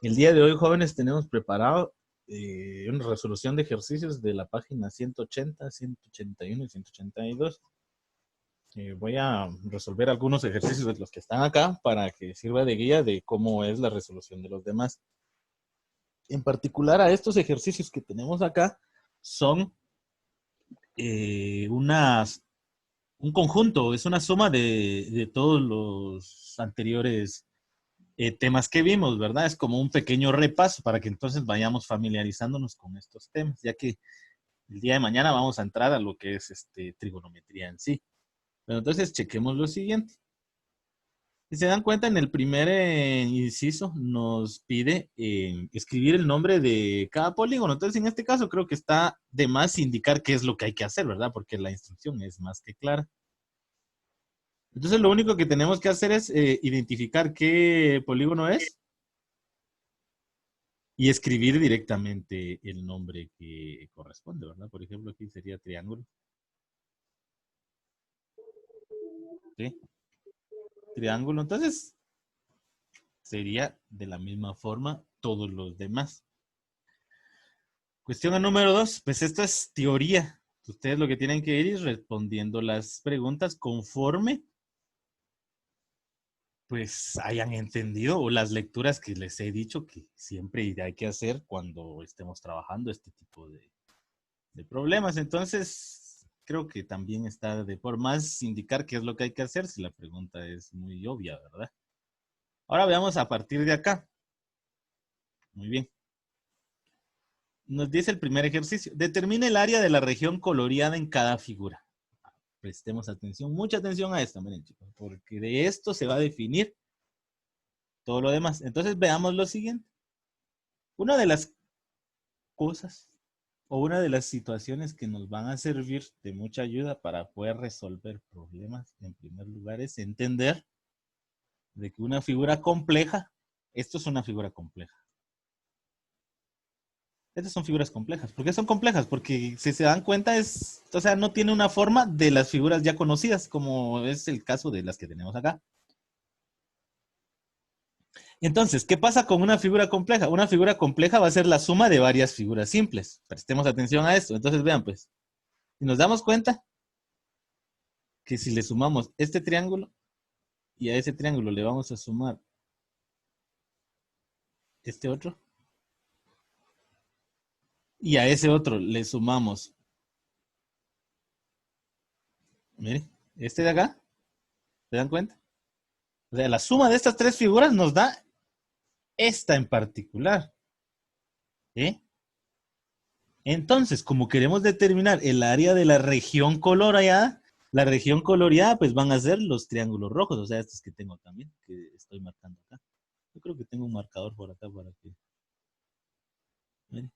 El día de hoy, jóvenes, tenemos preparado una resolución de ejercicios de la página 180, 181 y 182. Voy a resolver algunos ejercicios de los que están acá para que sirva de guía de cómo es la resolución de los demás. En particular, a estos ejercicios que tenemos acá son un conjunto, es una suma de todos los anteriores temas que vimos, ¿verdad? Es como un pequeño repaso para que entonces vayamos familiarizándonos con estos temas, ya que el día de mañana vamos a entrar a lo que es trigonometría en sí. Pero entonces chequemos lo siguiente. Si se dan cuenta, en el primer inciso nos pide escribir el nombre de cada polígono. Entonces, en este caso, creo que está de más indicar qué es lo que hay que hacer, ¿verdad? Porque la instrucción es más que clara. Entonces, lo único que tenemos que hacer es identificar qué polígono es y escribir directamente el nombre que corresponde, ¿verdad? Por ejemplo, aquí sería triángulo. ¿Sí? Triángulo. Entonces, sería de la misma forma todos los demás. Cuestión número 2, pues esto es teoría. Ustedes lo que tienen que ir es respondiendo las preguntas conforme pues hayan entendido o las lecturas que les he dicho que siempre hay que hacer cuando estemos trabajando este tipo de problemas. Entonces, creo que también está de por más indicar qué es lo que hay que hacer si la pregunta es muy obvia, ¿verdad? Ahora veamos a partir de acá. Muy bien. Nos dice el primer ejercicio. Determine el área de la región coloreada en cada figura. Prestemos atención, mucha atención a esto, miren chicos, porque de esto se va a definir todo lo demás. Entonces veamos lo siguiente. Una de las cosas o una de las situaciones que nos van a servir de mucha ayuda para poder resolver problemas, en primer lugar, es entender de que una figura compleja, esto es una figura compleja. Estas son figuras complejas. ¿Por qué son complejas? Porque si se dan cuenta, o sea, no tiene una forma de las figuras ya conocidas, como es el caso de las que tenemos acá. Entonces, ¿qué pasa con una figura compleja? Una figura compleja va a ser la suma de varias figuras simples. Prestemos atención a esto. Entonces, vean, pues, si nos damos cuenta que si le sumamos este triángulo y a ese triángulo le vamos a sumar este otro, y a ese otro le sumamos, miren, este de acá, ¿se dan cuenta? O sea, la suma de estas tres figuras nos da esta en particular. ¿Eh? Entonces, como queremos determinar el área de la región coloreada, pues van a ser los triángulos rojos, o sea, estos que tengo también, que estoy marcando acá. Yo creo que tengo un marcador por acá para que... Miren.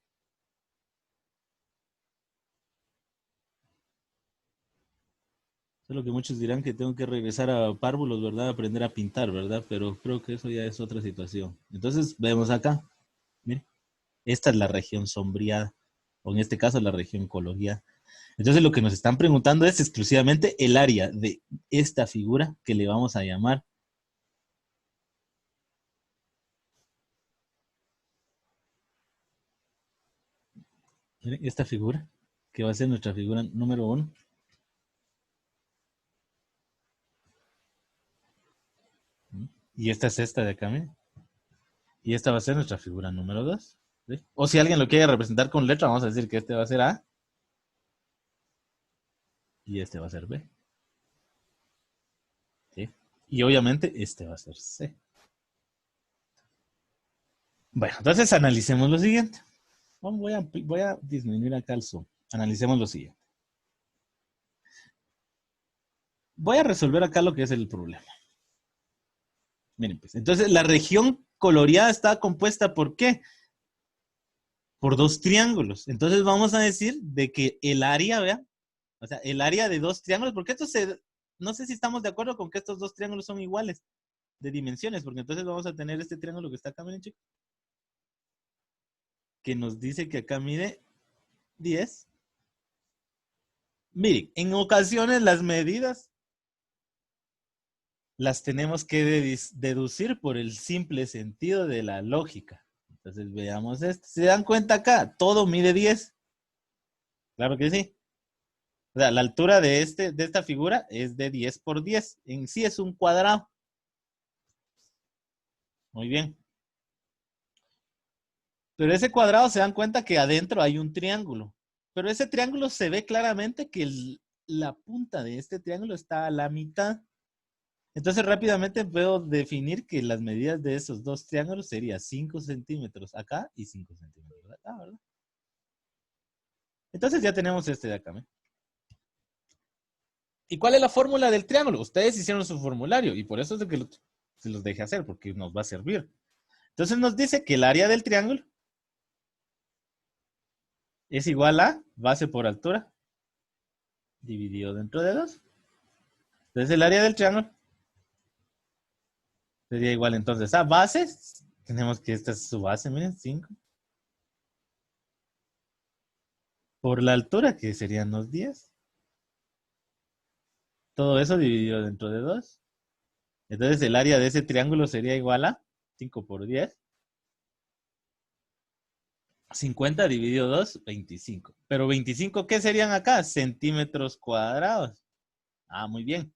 Solo que muchos dirán que tengo que regresar a párvulos, ¿verdad? Aprender a pintar, ¿verdad? Pero creo que eso ya es otra situación. Entonces, vemos acá. Miren, esta es la región sombreada, o en este caso la región coloreada. Entonces, lo que nos están preguntando es exclusivamente el área de esta figura que le vamos a llamar esta figura, que va a ser nuestra figura número 1. Y esta es esta de acá, miren. Y esta va a ser nuestra figura número 2. ¿Sí? O si alguien lo quiere representar con letra, vamos a decir que este va a ser A. Y este va a ser B. ¿Sí? Y obviamente este va a ser C. Bueno, entonces analicemos lo siguiente. Voy a disminuir acá el zoom. Analicemos lo siguiente. Voy a resolver acá lo que es el problema. Miren, pues, entonces la región coloreada está compuesta ¿por qué? Por dos triángulos. Entonces vamos a decir de que el área, vean, o sea, el área de dos triángulos, porque no sé si estamos de acuerdo con que estos dos triángulos son iguales de dimensiones, porque entonces vamos a tener este triángulo que está acá, miren chicos, que nos dice que acá mide 10. Miren, en ocasiones las medidas las tenemos que deducir por el simple sentido de la lógica. Entonces veamos esto. ¿Se dan cuenta acá? Todo mide 10. Claro que sí. O sea, la altura de esta figura es de 10 por 10. En sí es un cuadrado. Muy bien. Pero ese cuadrado se dan cuenta que adentro hay un triángulo. Pero ese triángulo se ve claramente que la punta de este triángulo está a la mitad. Entonces rápidamente puedo definir que las medidas de esos dos triángulos serían 5 centímetros acá y 5 centímetros acá, ¿verdad? Entonces ya tenemos este de acá. ¿eh? ¿Y cuál es la fórmula del triángulo? Ustedes hicieron su formulario y por eso es de que se los dejé hacer, porque nos va a servir. Entonces nos dice que el área del triángulo es igual a base por altura dividido dentro de 2. Entonces el área del triángulo sería igual entonces a base. Tenemos que esta es su base, miren, 5. Por la altura, que serían los 10. Todo eso dividido dentro de 2. Entonces el área de ese triángulo sería igual a 5 por 10. 50 dividido 2, 25. Pero 25, ¿qué serían acá? Centímetros cuadrados. Ah, muy bien.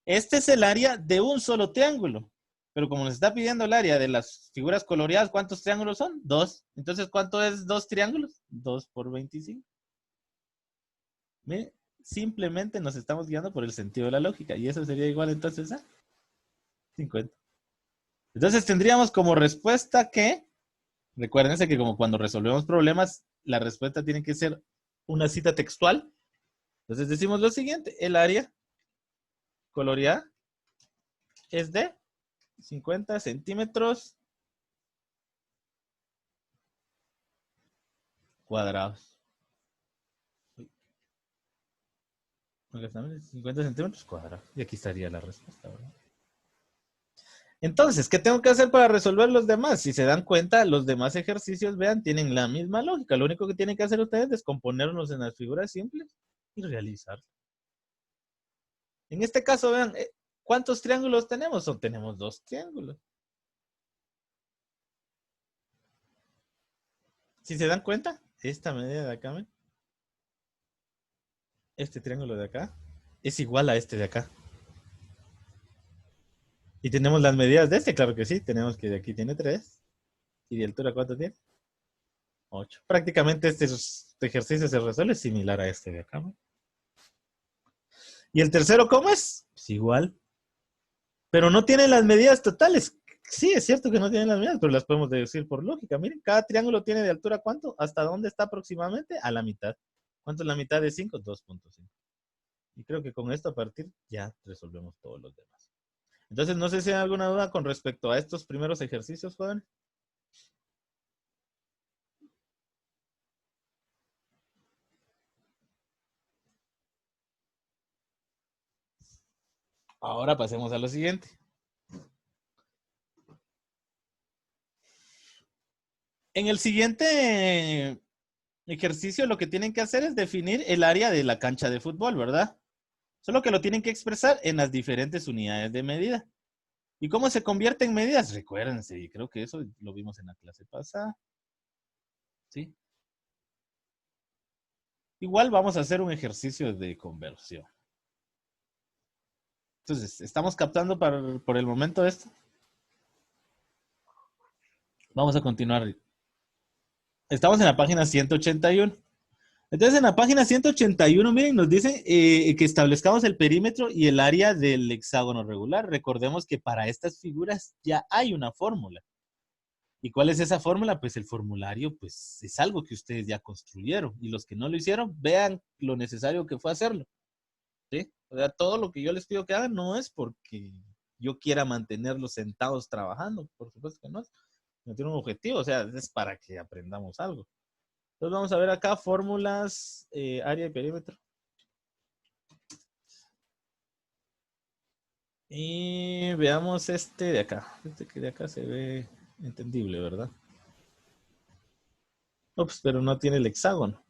Este es el área de un solo triángulo. Pero como nos está pidiendo el área de las figuras coloreadas, ¿cuántos triángulos son? 2. Entonces, ¿cuánto es 2 triángulos? 2 por 25. ¿Ve? Simplemente nos estamos guiando por el sentido de la lógica. Y eso sería igual entonces a 50. Entonces tendríamos como respuesta que, recuérdense que como cuando resolvemos problemas, la respuesta tiene que ser una cita textual. Entonces decimos lo siguiente, el área coloreada es de 50 centímetros cuadrados. 50 centímetros cuadrados. Y aquí estaría la respuesta, ¿verdad? Entonces, ¿qué tengo que hacer para resolver los demás? Si se dan cuenta, los demás ejercicios, vean, tienen la misma lógica. Lo único que tienen que hacer ustedes es componerlos en las figuras simples y realizar. En este caso, vean, ¿cuántos triángulos tenemos? Tenemos 2 triángulos. Si se dan cuenta, esta medida de acá, ¿ven? Este triángulo de acá es igual a este de acá. Y tenemos las medidas de este, claro que sí. Tenemos que de aquí tiene 3. ¿Y de altura cuánto tiene? 8. Prácticamente este ejercicio se resuelve similar a este de acá. ¿no? ¿Y el tercero cómo es? Pues igual. Pero no tiene las medidas totales. Sí, es cierto que no tienen las medidas, pero las podemos deducir por lógica. Miren, cada triángulo tiene de altura ¿cuánto? ¿Hasta dónde está aproximadamente? A la mitad. ¿Cuánto es la mitad de 5? 2.5. Y creo que con esto a partir ya resolvemos todos los demás. Entonces, no sé si hay alguna duda con respecto a estos primeros ejercicios, jóvenes. Ahora pasemos a lo siguiente. En el siguiente ejercicio lo que tienen que hacer es definir el área de la cancha de fútbol, ¿verdad? Solo que lo tienen que expresar en las diferentes unidades de medida. ¿Y cómo se convierte en medidas? Recuérdense, y creo que eso lo vimos en la clase pasada. ¿Sí? Igual vamos a hacer un ejercicio de conversión. Entonces, ¿estamos captando por el momento esto? Vamos a continuar. Estamos en la página 181. Entonces, en la página 181, miren, nos dice que establezcamos el perímetro y el área del hexágono regular. Recordemos que para estas figuras ya hay una fórmula. ¿Y cuál es esa fórmula? Pues el formulario, pues es algo que ustedes ya construyeron. Y los que no lo hicieron, vean lo necesario que fue hacerlo. ¿Sí? O sea, todo lo que yo les pido que hagan no es porque yo quiera mantenerlos sentados trabajando. Por supuesto que no. No tiene un objetivo, o sea, es para que aprendamos algo. Entonces vamos a ver acá fórmulas, área y perímetro. Y veamos este de acá. Este que de acá se ve entendible, ¿verdad? Ups, pero no tiene el hexágono.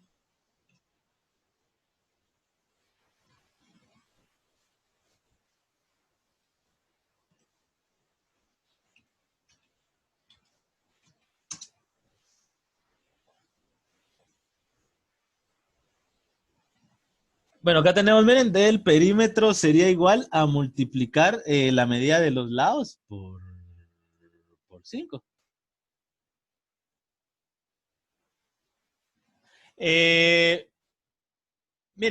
Bueno, acá tenemos, miren, del perímetro sería igual a multiplicar la medida de los lados por 5. Miren,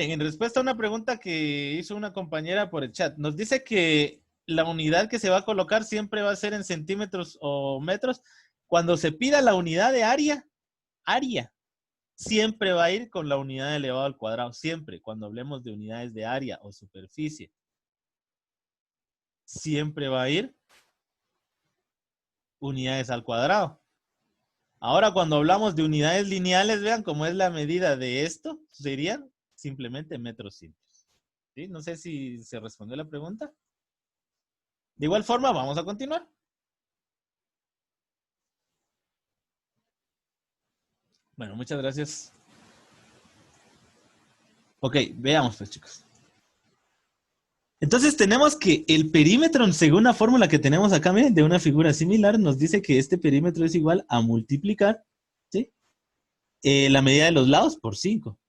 en respuesta a una pregunta que hizo una compañera por el chat, nos dice que la unidad que se va a colocar siempre va a ser en centímetros o metros. Cuando se pida la unidad de área, siempre va a ir con la unidad elevado al cuadrado. Siempre, cuando hablemos de unidades de área o superficie, siempre va a ir unidades al cuadrado. Ahora, cuando hablamos de unidades lineales, vean cómo es la medida de esto, serían simplemente metros simples. ¿Sí? No sé si se respondió la pregunta. De igual forma, vamos a continuar. Bueno, muchas gracias. Ok, veamos pues, chicos. Entonces tenemos que el perímetro, según la fórmula que tenemos acá, miren, de una figura similar, nos dice que este perímetro es igual a multiplicar, ¿sí? La medida de los lados por 5.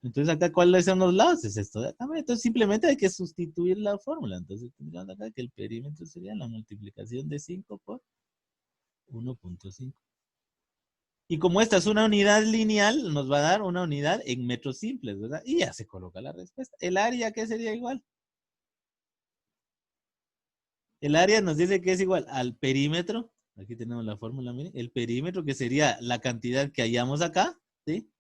Entonces acá, ¿cuáles son los lados? Es esto de acá. Entonces simplemente hay que sustituir la fórmula. Entonces tendríamos acá que el perímetro sería la multiplicación de 5 por 1.5. Y como esta es una unidad lineal, nos va a dar una unidad en metros simples, ¿verdad? Y ya se coloca la respuesta. ¿El área qué sería igual? El área nos dice que es igual al perímetro. Aquí tenemos la fórmula, miren. El perímetro que sería la cantidad que hallamos acá, ¿sí?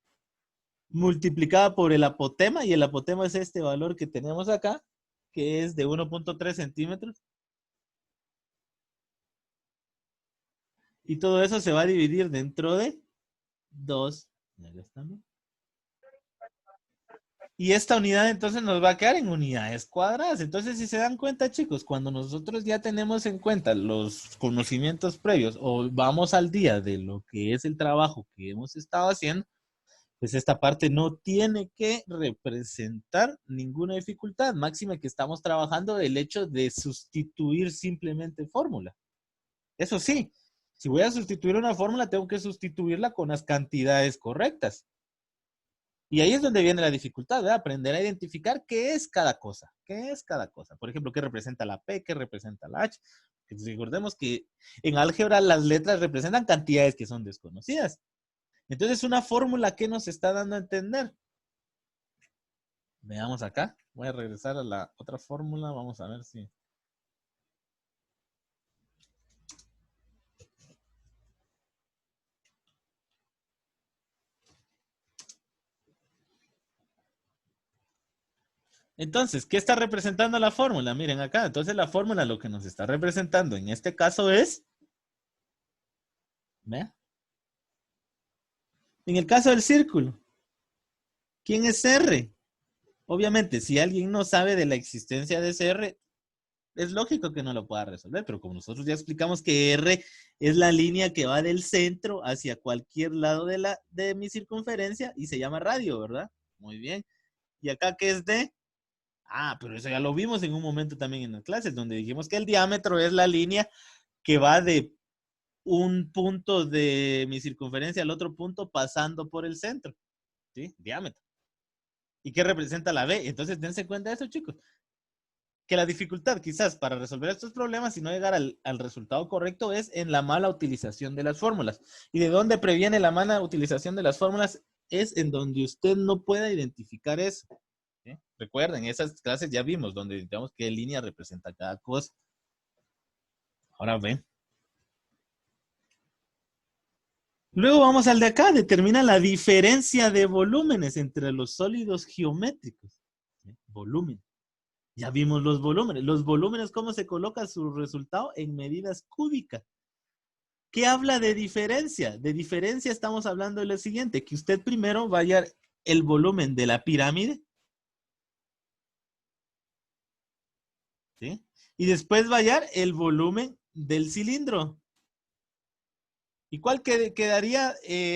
Multiplicada por el apotema, y el apotema es este valor que tenemos acá, que es de 1.3 centímetros. Y todo eso se va a dividir dentro de 2. Y esta unidad entonces nos va a quedar en unidades cuadradas. Entonces, si se dan cuenta, chicos, cuando nosotros ya tenemos en cuenta los conocimientos previos o vamos al día de lo que es el trabajo que hemos estado haciendo, pues esta parte no tiene que representar ninguna dificultad. Máxima que estamos trabajando el hecho de sustituir simplemente fórmula. Eso sí, si voy a sustituir una fórmula, tengo que sustituirla con las cantidades correctas. Y ahí es donde viene la dificultad, ¿verdad? Aprender a identificar qué es cada cosa. ¿Qué es cada cosa? Por ejemplo, ¿qué representa la P? ¿Qué representa la H? Recordemos que en álgebra las letras representan cantidades que son desconocidas. Entonces, una fórmula que nos está dando a entender. Veamos acá. Voy a regresar a la otra fórmula. Vamos a ver si... Entonces, ¿qué está representando la fórmula? Miren acá. Entonces, la fórmula lo que nos está representando en este caso es... ¿Ve? En el caso del círculo, ¿quién es R? Obviamente, si alguien no sabe de la existencia de ese R, es lógico que no lo pueda resolver, pero como nosotros ya explicamos que R es la línea que va del centro hacia cualquier lado de mi circunferencia y se llama radio, ¿verdad? Muy bien. ¿Y acá qué es D? Ah, pero eso ya lo vimos en un momento también en las clases, donde dijimos que el diámetro es la línea que va de un punto de mi circunferencia al otro punto pasando por el centro, ¿sí? Diámetro. ¿Y qué representa la B? Entonces, dense cuenta de eso, chicos. Que la dificultad quizás para resolver estos problemas y no llegar al resultado correcto es en la mala utilización de las fórmulas. ¿Y de dónde previene la mala utilización de las fórmulas? Es en donde usted no pueda identificar eso. ¿Sí? Recuerden, esas clases ya vimos donde identificamos qué línea representa cada cosa. Ahora ven. Luego vamos al de acá, determina la diferencia de volúmenes entre los sólidos geométricos. ¿Sí? Volumen. Ya vimos los volúmenes. Los volúmenes, ¿cómo se coloca su resultado? En medidas cúbicas. ¿Qué habla de diferencia? De diferencia estamos hablando de lo siguiente, que usted primero va a hallar el volumen de la pirámide, ¿sí? Y después va a hallar el volumen del cilindro. ¿Y cuál quedaría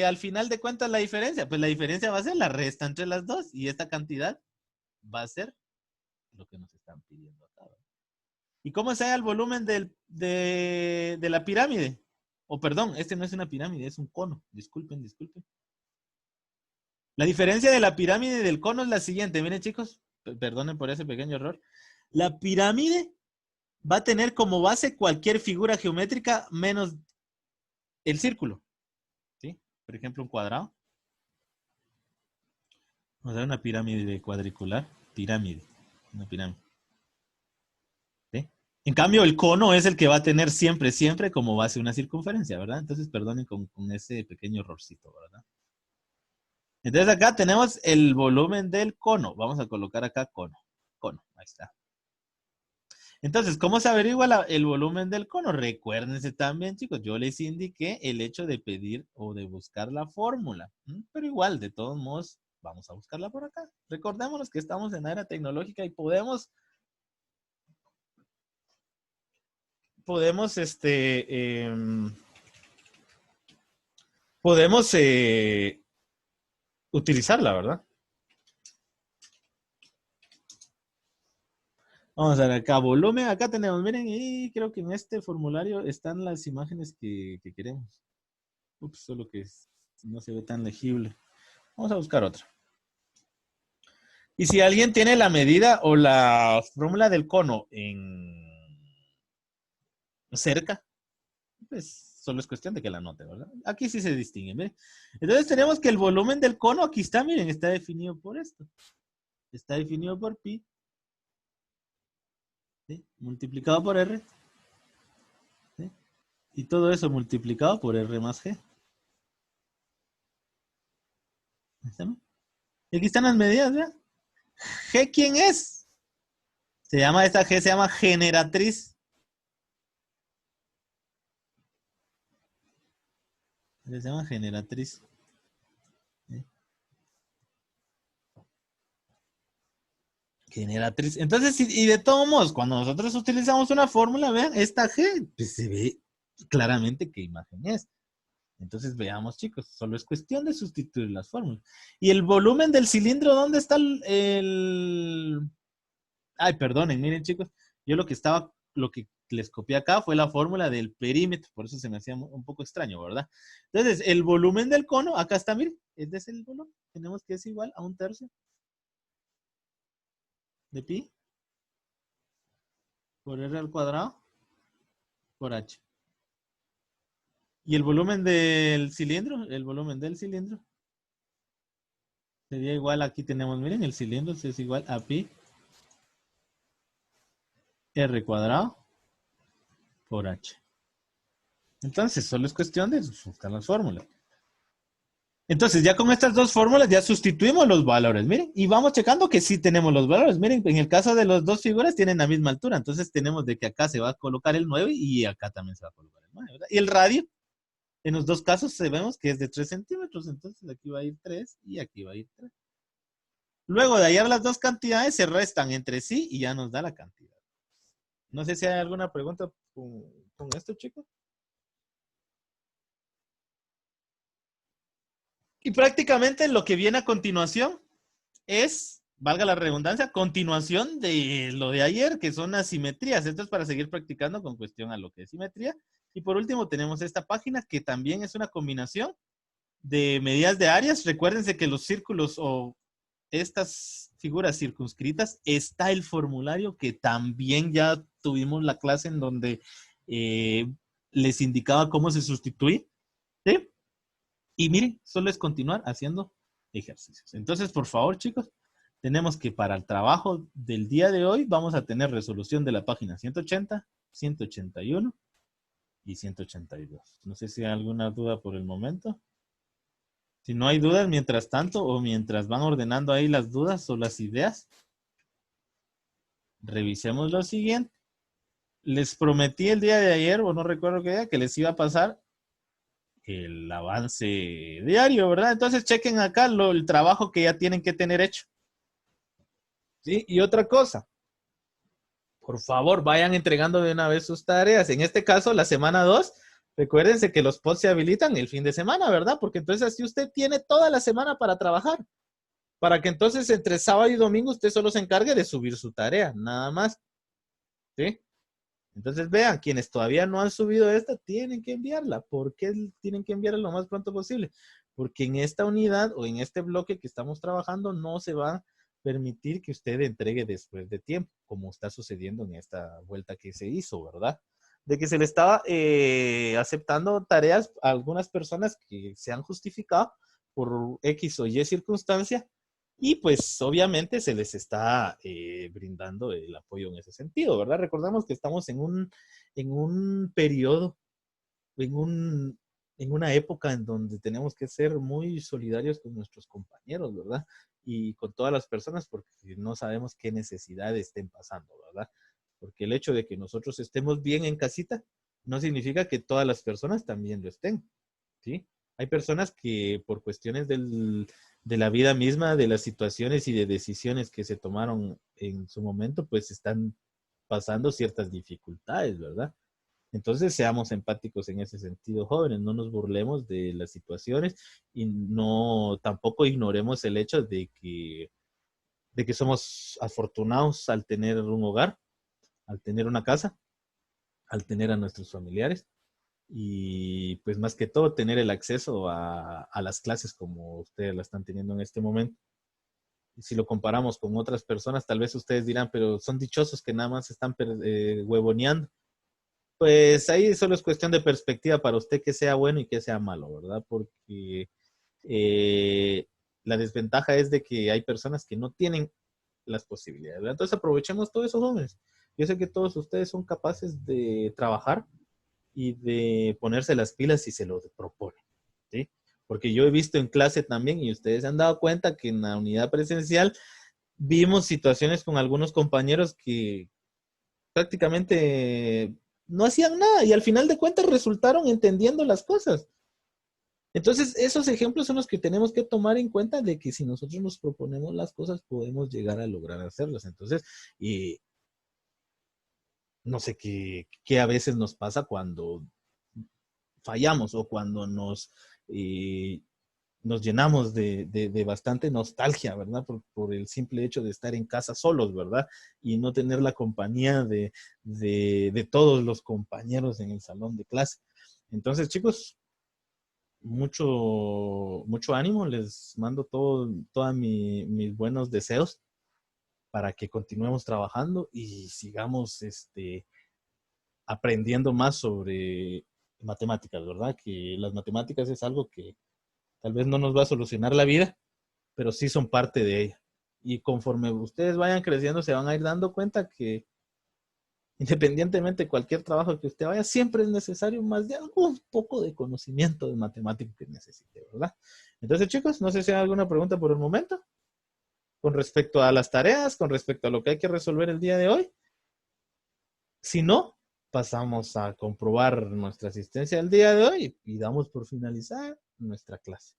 al final de cuentas la diferencia? Pues la diferencia va a ser la resta entre las dos y esta cantidad va a ser lo que nos están pidiendo acá. ¿Y cómo se halla el volumen de la pirámide? O perdón, este no es una pirámide, es un cono. Disculpen, disculpen. La diferencia de la pirámide y del cono es la siguiente. Miren, chicos. perdonen por ese pequeño error. La pirámide va a tener como base cualquier figura geométrica menos el círculo. ¿Sí? Por ejemplo, un cuadrado. Vamos a ver una pirámide cuadricular. Pirámide. Una pirámide. ¿Sí? En cambio, el cono es el que va a tener siempre, siempre como base una circunferencia, ¿verdad? Entonces, perdonen con ese pequeño errorcito, ¿verdad? Entonces acá tenemos el volumen del cono. Vamos a colocar acá cono. Cono, ahí está. Entonces, ¿cómo se averigua el volumen del cono? Recuérdense también, chicos, yo les indiqué el hecho de pedir o de buscar la fórmula. Pero igual, de todos modos, vamos a buscarla por acá. Recordémonos que estamos en la era tecnológica y podemos utilizarla, ¿verdad? Vamos a ver acá, volumen, acá tenemos, miren, y creo que en este formulario están las imágenes que queremos. Ups, solo que no se ve tan legible. Vamos a buscar otra. Y si alguien tiene la medida o la fórmula del cono en cerca, pues solo es cuestión de que la anote, ¿verdad? Aquí sí se distingue, miren. Entonces tenemos que el volumen del cono, aquí está, miren, está definido por esto. Está definido por pi, ¿sí? Multiplicado por r, ¿sí? Y todo eso multiplicado por r más g. ¿Está bien? Y aquí están las medidas, ¿verdad? G, ¿quién es? Esta G se llama generatriz. Se llama generatriz. ¿Sí? Generatriz. Entonces, y de todos modos, cuando nosotros utilizamos una fórmula, vean, esta G, pues se ve claramente qué imagen es. Entonces, veamos, chicos, solo es cuestión de sustituir las fórmulas. Y el volumen del cilindro, ¿dónde está Ay, perdonen, miren, chicos, yo lo que les copié acá fue la fórmula del perímetro, por eso se me hacía un poco extraño, ¿verdad? Entonces, el volumen del cono, acá está, miren, este es el volumen, tenemos que es igual a 1/3 de pi por r al cuadrado por h. Y el volumen del cilindro sería igual, aquí tenemos, miren, el cilindro es igual a pi r cuadrado por h. Entonces, solo es cuestión de buscar las fórmulas. Entonces, ya con estas dos fórmulas ya sustituimos los valores, miren, y vamos checando que sí tenemos los valores. Miren, en el caso de las dos figuras tienen la misma altura, entonces tenemos de que acá se va a colocar el 9 y acá también se va a colocar el 9, ¿verdad? Y el radio, en los dos casos vemos que es de 3 centímetros, entonces aquí va a ir 3 y aquí va a ir 3. Luego de hallar las dos cantidades, se restan entre sí y ya nos da la cantidad. No sé si hay alguna pregunta con esto, chicos. Y prácticamente lo que viene a continuación es, valga la redundancia, continuación de lo de ayer, que son las simetrías. Esto es para seguir practicando con cuestión a lo que es simetría. Y por último tenemos esta página que también es una combinación de medidas de áreas. Recuérdense que los círculos o estas figuras circunscritas está el formulario que también ya tuvimos la clase en donde les indicaba cómo se sustituye. ¿Sí? Y miren, solo es continuar haciendo ejercicios. Entonces, por favor, chicos, tenemos que para el trabajo del día de hoy vamos a tener resolución de la página 180, 181 y 182. No sé si hay alguna duda por el momento. Si no hay dudas, mientras tanto, o mientras van ordenando ahí las dudas o las ideas, revisemos lo siguiente. Les prometí el día de ayer, o no recuerdo qué día, que les iba a pasar el avance diario, ¿verdad? Entonces chequen acá el trabajo que ya tienen que tener hecho. ¿Sí? Y otra cosa, por favor, vayan entregando de una vez sus tareas. En este caso, la semana 2, recuérdense que los pods se habilitan el fin de semana, ¿verdad? Porque entonces así usted tiene toda la semana para trabajar. Para que entonces entre sábado y domingo usted solo se encargue de subir su tarea, nada más. ¿Sí? Entonces vean, quienes todavía no han subido esta, tienen que enviarla. ¿Por qué tienen que enviarla lo más pronto posible? Porque en esta unidad o en este bloque que estamos trabajando no se va permitir que usted entregue después de tiempo, como está sucediendo en esta vuelta que se hizo, ¿verdad? De que se le estaba aceptando tareas a algunas personas que se han justificado por X o Y circunstancia y pues obviamente se les está brindando el apoyo en ese sentido, ¿verdad? Recordamos que estamos en un periodo, en, un, en una época en donde tenemos que ser muy solidarios con nuestros compañeros, ¿verdad? Y con todas las personas porque no sabemos qué necesidades estén pasando, ¿verdad? Porque el hecho de que nosotros estemos bien en casita no significa que todas las personas también lo estén, ¿sí? Hay personas que por cuestiones de la vida misma, de las situaciones y de decisiones que se tomaron en su momento, pues están pasando ciertas dificultades, ¿verdad? Entonces seamos empáticos en ese sentido, jóvenes, no nos burlemos de las situaciones y no tampoco ignoremos el hecho de que somos afortunados al tener un hogar, al tener una casa, al tener a nuestros familiares y pues más que todo tener el acceso a las clases como ustedes la están teniendo en este momento. Y si lo comparamos con otras personas, tal vez ustedes dirán, pero son dichosos que nada más están huevoneando. Pues ahí solo es cuestión de perspectiva para usted que sea bueno y que sea malo, ¿verdad? Porque eh, la desventaja es de que hay personas que no tienen las posibilidades, ¿verdad? Entonces aprovechemos todos esos jóvenes. Yo sé que todos ustedes son capaces de trabajar y de ponerse las pilas si se lo proponen, ¿sí? Porque yo he visto en clase también y ustedes se han dado cuenta que en la unidad presencial vimos situaciones con algunos compañeros que prácticamente no hacían nada y al final de cuentas resultaron entendiendo las cosas. Entonces, esos ejemplos son los que tenemos que tomar en cuenta de que si nosotros nos proponemos las cosas, podemos llegar a lograr hacerlas. Entonces, y no sé qué a veces nos pasa cuando fallamos o cuando eh, nos llenamos de bastante nostalgia, ¿verdad? Por el simple hecho de estar en casa solos, ¿verdad? Y no tener la compañía de todos los compañeros en el salón de clase. Entonces, chicos, mucho ánimo, les mando todos mis buenos deseos para que continuemos trabajando y sigamos aprendiendo más sobre matemáticas, ¿verdad? Que las matemáticas es algo que tal vez no nos va a solucionar la vida, pero sí son parte de ella. Y conforme ustedes vayan creciendo, se van a ir dando cuenta que independientemente de cualquier trabajo que usted vaya, siempre es necesario más de algún poco de conocimiento de matemática que necesite, ¿verdad? Entonces, chicos, no sé si hay alguna pregunta por el momento con respecto a las tareas, con respecto a lo que hay que resolver el día de hoy. Si no, pasamos a comprobar nuestra asistencia del día de hoy y damos por finalizar nuestra clase.